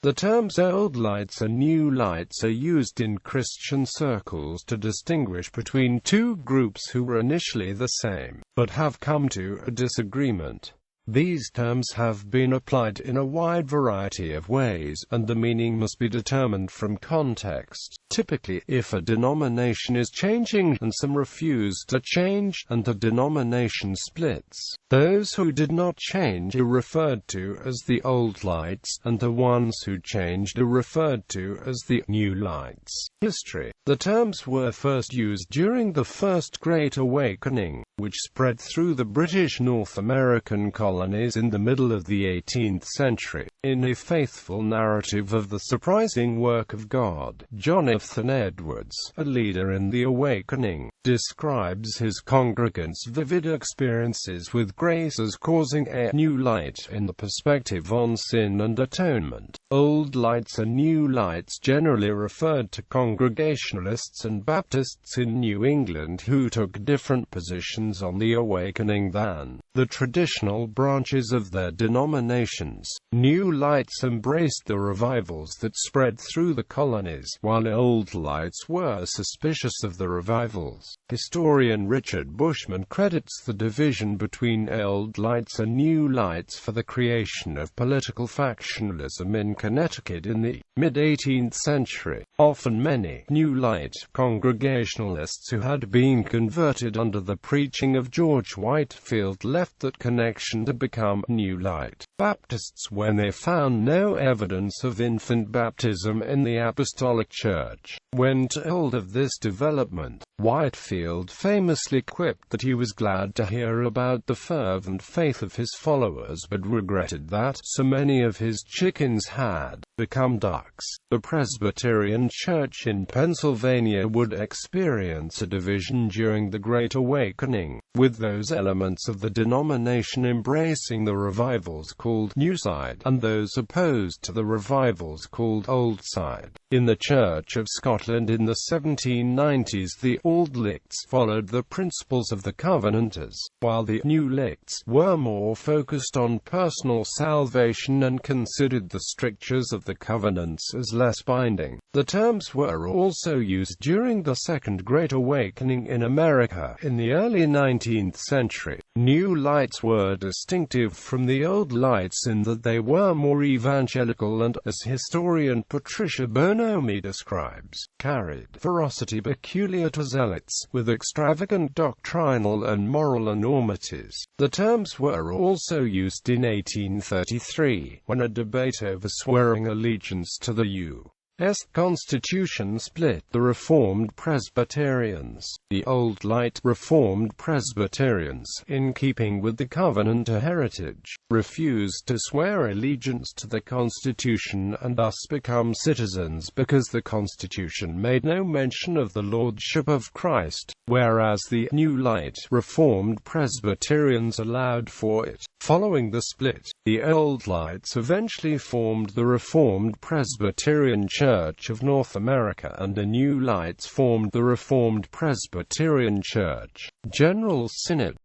The terms Old Lights and New Lights are used in Christian circles to distinguish between two groups who were initially the same, but have come to a disagreement. These terms have been applied in a wide variety of ways, and the meaning must be determined from context. Typically, if a denomination is changing and some refuse to change, and the denomination splits, those who did not change are referred to as the Old Lights, and the ones who changed are referred to as the New Lights. History. The terms were first used during the First Great Awakening, which spread through the British North American colonies in the middle of the 18th century. In a faithful narrative of the surprising work of God, Jonathan Edwards, a leader in the Awakening, describes his congregants' vivid experiences with grace as causing a new light in the perspective on sin and atonement. Old Lights and New Lights generally referred to Congregationalists and Baptists in New England who took different positions on the Awakening than the traditional branches of their denominations. New Lights embraced the revivals that spread through the colonies, while Old Lights were suspicious of the revivals. Historian Richard Bushman credits the division between Old Lights and New Lights for the creation of political factionalism in Connecticut in the mid-18th century. Often many New Light Congregationalists who had been converted under the preaching of George Whitefield left that connection to become New Light Baptists when they found no evidence of infant baptism in the Apostolic Church. When told of this development, Whitefield famously quipped that he was glad to hear about the fervent faith of his followers but regretted that so many of his chickens had become ducks. The Presbyterian Church in Pennsylvania would experience a division during the Great Awakening, with those elements of the denomination embracing the revivals called New Side, and those opposed to the revivals called Old Side. In the Church of Scotland in the 1790s, the Old Licts followed the principles of the Covenanters, while the New Licts were more focused on personal salvation and considered the strictures of the covenants as less binding. The terms were also used during the Second Great Awakening in America in the early 19th century. New Lights were distinctive from the Old Lights in that they were more evangelical and, as historian Patricia Bonomi describes, carried ferocity peculiar to zealots, with extravagant doctrinal and moral enormities. The terms were also used in 1833, when a debate over swearing allegiance to the U.S. Constitution split the Reformed Presbyterians. The Old Light Reformed Presbyterians, in keeping with the Covenanter heritage, refused to swear allegiance to the Constitution and thus become citizens because the Constitution made no mention of the Lordship of Christ, whereas the New Light Reformed Presbyterians allowed for it. Following the split, the Old Lights eventually formed the Reformed Presbyterian Church of North America, and the New Lights formed the Reformed Presbyterian Church. General Synod.